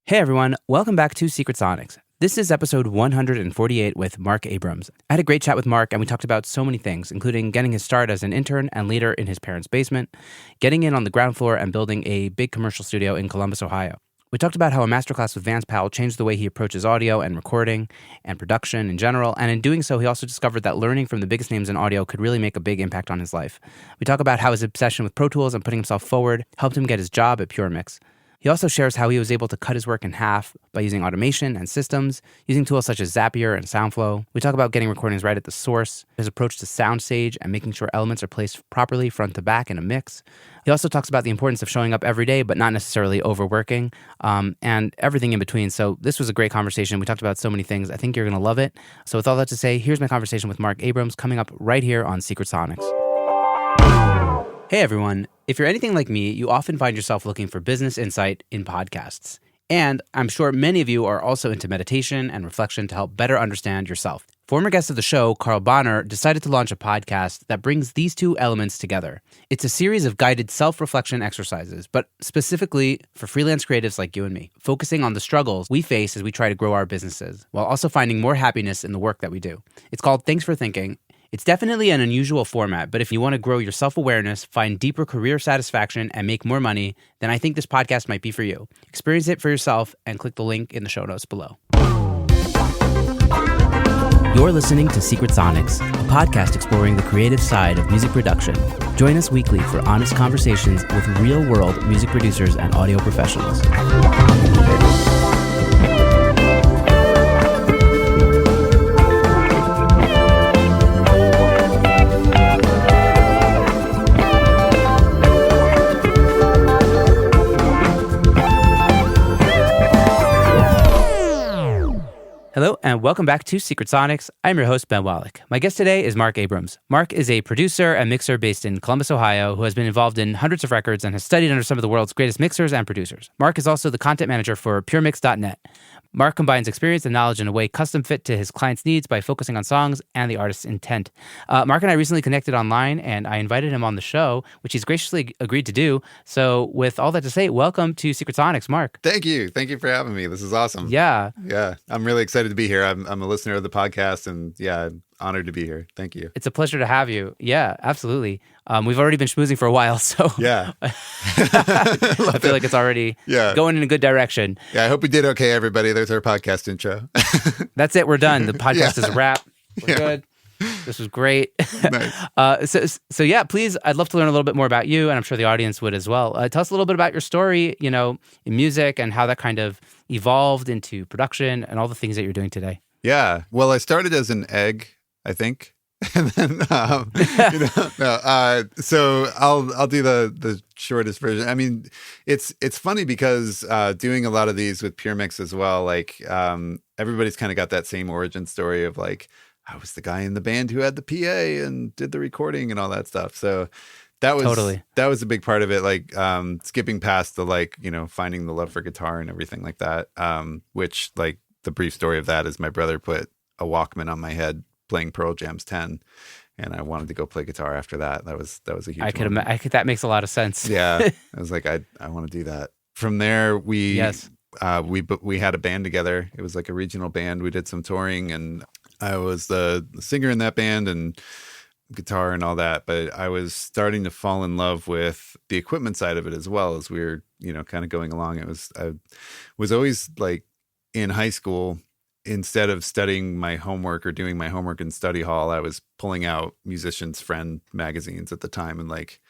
Hey everyone, welcome back to Secret Sonics. This is episode 148 with Mark Abrams. I had a great chat with Mark and we talked about so many things, including getting his start as an intern and later in his parents' basement, getting in on the ground floor and building a big commercial studio in Columbus, Ohio. We talked about how a masterclass with Vance Powell changed the way he approaches audio and recording and production in general, and in doing so, he also discovered that learning from the biggest names in audio could really make a big impact on his life. We talk about how his obsession with Pro Tools and putting himself forward helped him get his job at pureMix. He also shares how he was able to cut his work in half by using automation and systems, using tools such as Zapier and SoundFlow. We talk about getting recordings right at the source, his approach to soundstage, and making sure elements are placed properly front to back in a mix. He also talks about the importance of showing up every day, but not necessarily overworking, and everything in between. So this was a great conversation. We talked about so many things. I think you're going to love it. So with all that to say, here's my conversation with Mark Abrams coming up right here on Secret Sonics. Hey everyone. If you're anything like me, you often find yourself looking for business insight in podcasts. And I'm sure many of you are also into meditation and reflection to help better understand yourself. Former guest of the show, Carl Bonner, decided to launch a podcast that brings these two elements together. It's a series of guided self-reflection exercises, but specifically for freelance creatives like you and me, focusing on the struggles we face as we try to grow our businesses, while also finding more happiness in the work that we do. It's called Thanks for Thinking. It's definitely an unusual format, but if you want to grow your self-awareness, find deeper career satisfaction, and make more money, then I think this podcast might be for you. Experience it for yourself and click the link in the show notes below. You're listening to Secret Sonics, a podcast exploring the creative side of music production. Join us weekly for honest conversations with real-world music producers and audio professionals. Hello, and welcome back to Secret Sonics. I'm your host, Ben Wallach. My guest today is Mark Abrams. Mark is a producer and mixer based in Columbus, Ohio, who has been involved in hundreds of records and has studied under some of the world's greatest mixers and producers. Mark is also the content manager for pureMix.net. Mark combines experience and knowledge in a way custom fit to his clients' needs by focusing on songs and the artist's intent. Mark and I recently connected online, and I invited him on the show, which he's graciously agreed to do. So with all that to say, welcome to Secret Sonics, Mark. Thank you. Thank you for having me. This is awesome. Yeah. Yeah. I'm really excited to be here. I'm a listener of the podcast, and yeah, I'm honored to be here. Thank you. It's a pleasure to have you. Yeah, absolutely. We've already been schmoozing for a while, so yeah. I feel like it's already going in a good direction. Yeah, I hope we did okay, everybody. There's our podcast intro. That's it. We're done. The podcast is a wrap. We're good. This was great. Nice. So yeah, please, I'd love to learn a little bit more about you, and I'm sure the audience would as well. Tell us a little bit about your story, in music and how that kind of evolved into production and all the things that you're doing today. Yeah. Well, I started as an egg, I think. And then, so I'll do the shortest version. I mean, it's funny because doing a lot of these with pureMix as well, like everybody's kind of got that same origin story of like, I was the guy in the band who had the PA and did the recording and all that stuff. So that was a big part of it. Like skipping past the finding the love for guitar and everything like that. Which like the brief story of that is my brother put a Walkman on my head playing Pearl Jam's 10, and I wanted to go play guitar after that. That was a huge. That makes a lot of sense. Yeah, I was like, I want to do that. From there, we had a band together. It was like a regional band. We did some touring, and I was the singer in that band and guitar and all that. But I was starting to fall in love with the equipment side of it as well as we were, kind of going along. I was always like in high school. Instead of studying my homework or doing my homework in study hall, I was pulling out Musician's Friend magazines at the time and like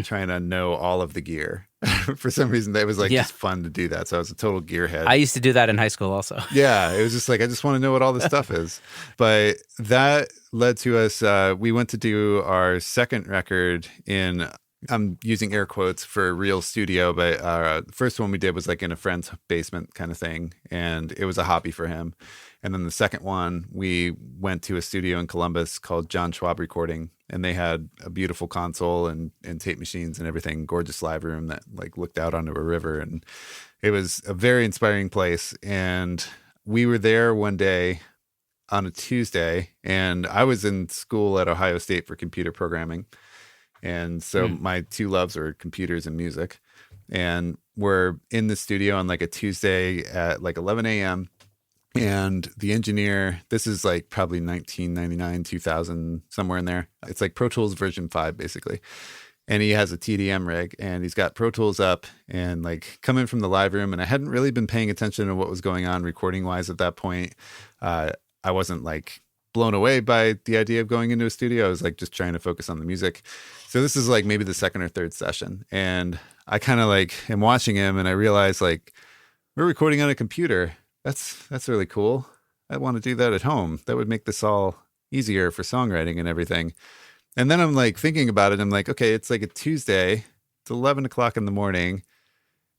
trying to know all of the gear. For some reason, that was like just fun to do that. So I was a total gearhead. I used to do that in high school also. Yeah, it was just like, I just want to know what all this stuff is. But that led to us, we went to do our second record in, I'm using air quotes for a real studio, but the first one we did was like in a friend's basement kind of thing. And it was a hobby for him. And then the second one, we went to a studio in Columbus called John Schwab Recording. And they had a beautiful console and tape machines and everything, gorgeous live room that like looked out onto a river. And it was a very inspiring place. And we were there one day on a Tuesday, and I was in school at Ohio State for computer programming. And so my two loves are computers and music. And we're in the studio on like a Tuesday at like 11 a.m. And the engineer, this is like probably 1999, 2000, somewhere in there. It's like Pro Tools version 5, basically. And he has a TDM rig, and he's got Pro Tools up and like come in from the live room. And I hadn't really been paying attention to what was going on recording wise at that point. I wasn't like blown away by the idea of going into a studio. I was like just trying to focus on the music. So this is like maybe the second or third session. And I kind of like am watching him, and I realize like we're recording on a computer. That's really cool. I want to do that at home. That would make this all easier for songwriting and everything. And then I'm like thinking about it. I'm like, okay, it's like a Tuesday. It's 11 o'clock in the morning.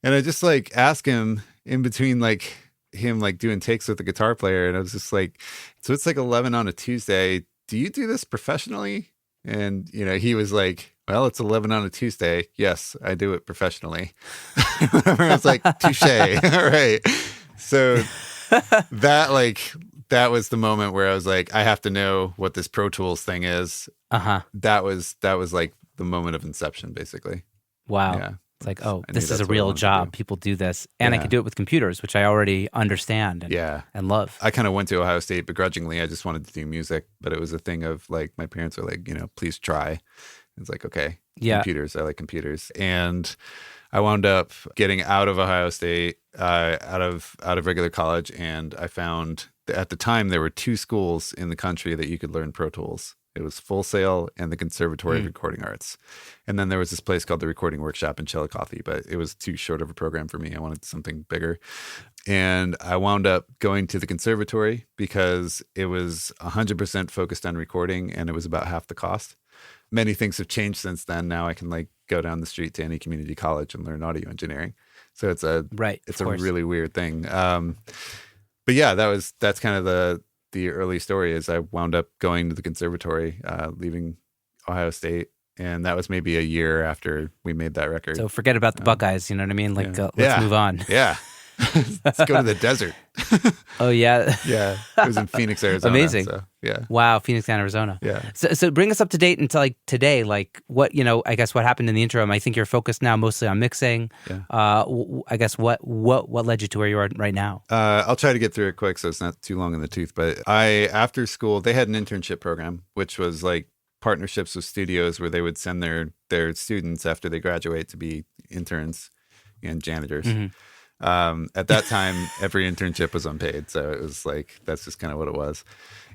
And I just like ask him in between like him like doing takes with the guitar player. And I was just like, so it's like 11 on a Tuesday. Do you do this professionally? And, you know, he was like, well, it's 11 on a Tuesday. Yes, I do it professionally. I was like, touche. All right. So that was the moment where I was like, I have to know what this Pro Tools thing is. That was like the moment of inception, basically. Wow. Yeah. It's like, oh, this is a real job. People do this. And I can do it with computers, which I already understand and love. I kind of went to Ohio State begrudgingly. I just wanted to do music, but it was a thing of like, my parents were like, you know, please try. It's like, okay, computers. I like computers. And I wound up getting out of Ohio State, out of regular college. And I found that at the time there were 2 schools in the country that you could learn Pro Tools. It was Full Sail and the Conservatory of Recording Arts. And then there was this place called the Recording Workshop in Chillicothe, but it was too short of a program for me. I wanted something bigger. And I wound up going to the conservatory because it was 100% focused on recording, and it was about half the cost. Many things have changed since then. Now I can like go down the street to any community college and learn audio engineering. So it's a really weird thing. But yeah, that's kind of the early story. Is I wound up going to the conservatory, leaving Ohio State, and that was maybe a year after we made that record. So forget about the Buckeyes. You know what I mean? Like let's move on. Yeah. Let's go to the desert. Oh, yeah. Yeah. It was in Phoenix, Arizona. Amazing. So, yeah. Wow. Phoenix, Arizona. Yeah. So bring us up to date into like today, like what, you know, I guess what happened in the interim. I think you're focused now mostly on mixing. Yeah. I guess what led you to where you are right now? I'll try to get through it quick so it's not too long in the tooth. But after school, they had an internship program, which was like partnerships with studios where they would send their students after they graduate to be interns and janitors. Mm-hmm. At that time, every internship was unpaid. So it was like, that's just kind of what it was.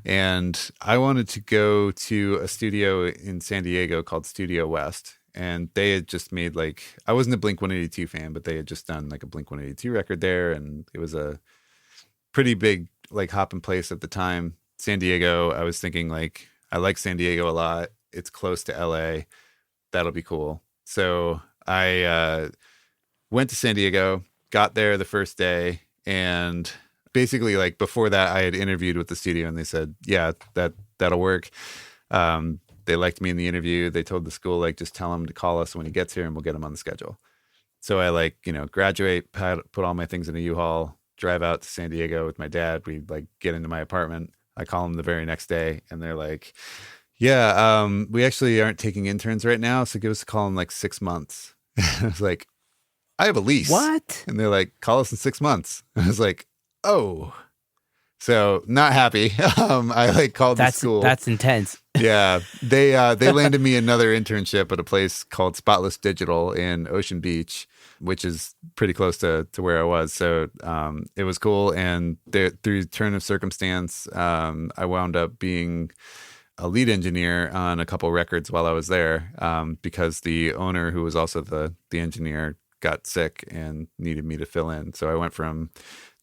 And I wanted to go to a studio in San Diego called Studio West. And they had just made like, I wasn't a Blink-182 fan, but they had just done like a Blink-182 record there. And it was a pretty big like hopping place at the time. San Diego, I was thinking like, I like San Diego a lot. It's close to LA. That'll be cool. So I went to San Diego. Got there the first day, and basically like before that I had interviewed with the studio, and they said, yeah, that'll work. They liked me in the interview. They told the school, like, just tell him to call us when he gets here and we'll get him on the schedule. So I like, you know, graduate, put all my things in a U-Haul, drive out to San Diego with my dad. We like get into my apartment. I call him the very next day, and they're like, yeah, we actually aren't taking interns right now, so give us a call in like 6 months. I was like, I have a lease. What? And they're like, call us in 6 months. I was like, oh. So not happy. I like called the school. That's intense. Yeah. They landed me another internship at a place called Spotless Digital in Ocean Beach, which is pretty close to where I was. So it was cool. And through turn of circumstance, I wound up being a lead engineer on a couple records while I was there, because the owner, who was also the engineer, got sick and needed me to fill in. So I went from,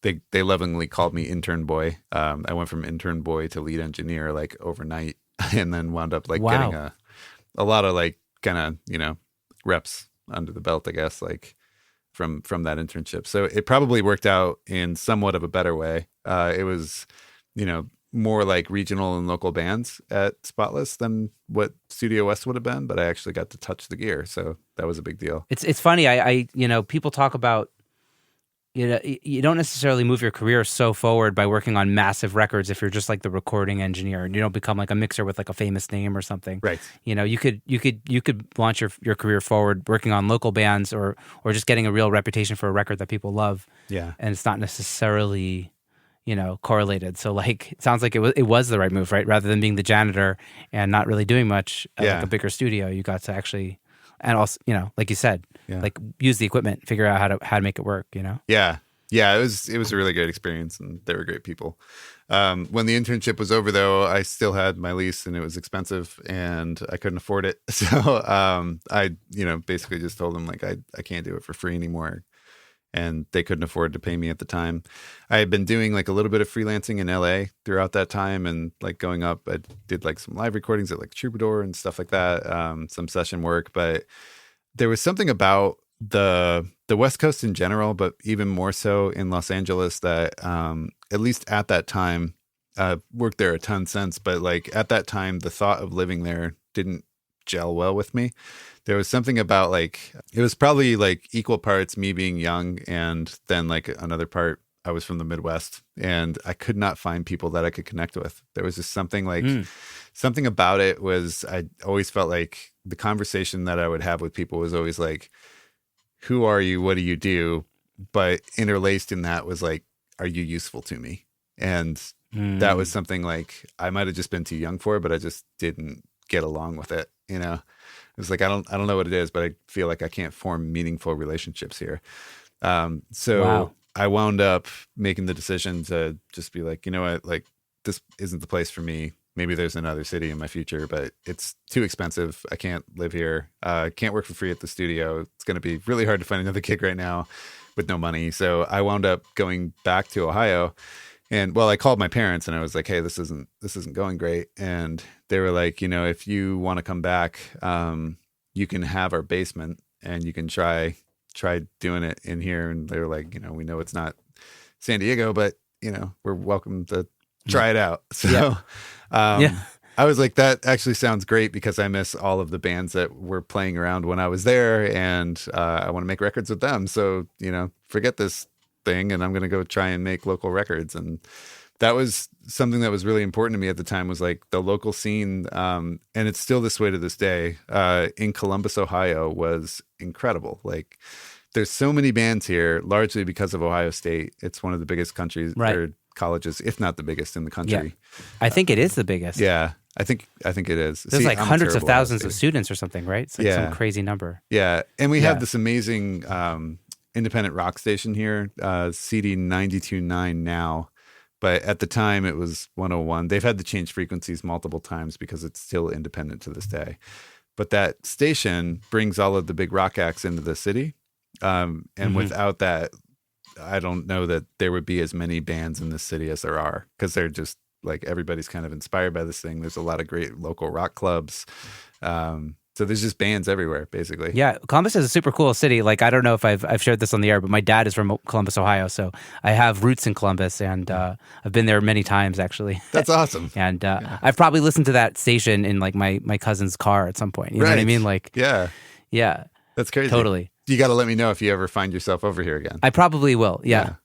they lovingly called me intern boy. I went from intern boy to lead engineer like overnight, and then wound up like getting a lot of like kind of, you know, reps under the belt, I guess, like from that internship. So it probably worked out in somewhat of a better way. It was, you know, more like regional and local bands at Spotless than what Studio West would have been, but I actually got to touch the gear, so that was a big deal. It's funny. I you know, people talk about you don't necessarily move your career so forward by working on massive records if you're just like the recording engineer and you don't become like a mixer with like a famous name or something. Right. You could launch your career forward working on local bands or just getting a real reputation for a record that people love. Yeah. And it's not necessarily, correlated. So like it sounds like it was the right move, right? Rather than being the janitor and not really doing much at like a bigger studio, you got to actually, and also, like you said, like use the equipment, figure out how to make it work, Yeah. Yeah, it was a really great experience, and they were great people. When the internship was over, though, I still had my lease, and it was expensive, and I couldn't afford it. So I, basically just told them like I can't do it for free anymore, and they couldn't afford to pay me at the time. I had been doing like a little bit of freelancing in LA throughout that time, and like going up, I did like some live recordings at like Troubadour and stuff like that, some session work, but there was something about the West Coast in general, but even more so in Los Angeles, that at least at that time, worked there a ton since, but like at that time, the thought of living there didn't gel well with me. There was something about like, it was probably like equal parts me being young, and then like another part, I was from the Midwest, and I could not find people that I could connect with. There was just something like, something about it was, I always felt like the conversation that I would have with people was always like, who are you? What do you do? But interlaced in that was like, are you useful to me? And that was something like I might have just been too young for, but I just didn't get along with it. It was like, I don't know what it is, but I feel like I can't form meaningful relationships here. So Wow. I wound up making the decision to just be like, you know what, like this isn't the place for me. Maybe there's another city in my future, but it's too expensive. I can't live here. Can't work for free at the studio. It's going to be really hard to find another gig right now with no money. So I wound up going back to Ohio, and I called my parents and I was like, hey, this isn't going great. And they were like, if you want to come back, you can have our basement and you can try doing it in here. And they were like, we know it's not San Diego, but we're welcome to try it out. So I was like, that actually sounds great, because I miss all of the bands that were playing around when I was there, and I want to make records with them. So, forget this thing, and I'm going to go try and make local records. And that was something that was really important to me at the time, was like the local scene. And it's still this way to this day, in Columbus, Ohio, was incredible. Like, there's so many bands here, largely because of Ohio State. It's one of the biggest countries or colleges, if not the biggest in the country. Yeah. I think it is the biggest. Yeah, I think it is. There's like hundreds of thousands of students or something, right? It's like some crazy number. Yeah, and we have this amazing independent rock station here, CD 92.9 now, but at the time it was 101. They've had to change frequencies multiple times because it's still independent to this day. But that station brings all of the big rock acts into the city. And without that, I don't know that there would be as many bands in this city as there are, because they're just like, everybody's kind of inspired by this thing. There's a lot of great local rock clubs. So there's just bands everywhere, basically. Yeah, Columbus is a super cool city. Like, I don't know if I've shared this on the air, but my dad is from Columbus, Ohio, so I have roots in Columbus, and I've been there many times, actually. That's awesome. And I've probably listened to that station in like my cousin's car at some point. You know what I mean? Like, yeah, that's crazy. Totally. You got to let me know if you ever find yourself over here again. I probably will. Yeah.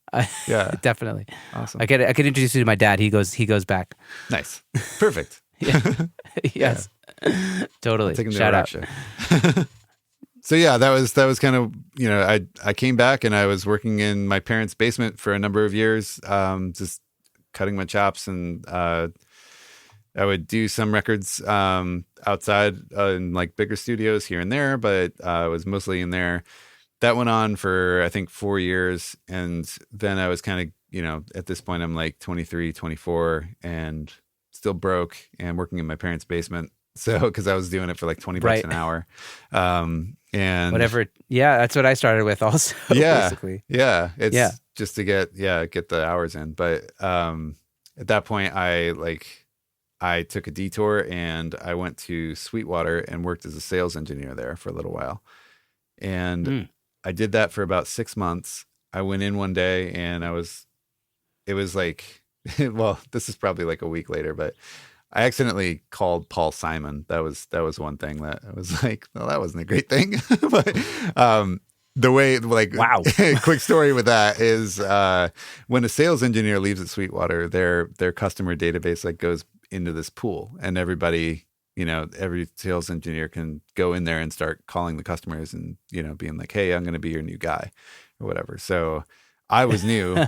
Definitely. Awesome. I could introduce you to my dad. He goes back. Nice. Perfect. Yes. Totally. Shout out. So that was kind of, I came back and I was working in my parents' basement for a number of years, just cutting my chops, and I would do some records outside in like bigger studios here and there, but I was mostly in there. That went on for, I think, 4 years. And then I was kind of, at this point, I'm like 23, 24 and still broke and working in my parents' basement. So, because I was doing it for like $20 an hour. And whatever. Yeah, that's what I started with also, basically. Yeah. It's just to get the hours in. But at that point, I took a detour and I went to Sweetwater and worked as a sales engineer there for a little while. And I did that for about 6 months. I went in one day and it was like, well, this is probably like a week later, but I accidentally called Paul Simon. That was one thing that I was like, well, that wasn't a great thing. But the way, like, Wow. quick story with that is when a sales engineer leaves at Sweetwater, their customer database like goes into this pool, and everybody, every sales engineer can go in there and start calling the customers and, being like, hey, I'm going to be your new guy or whatever. So I was new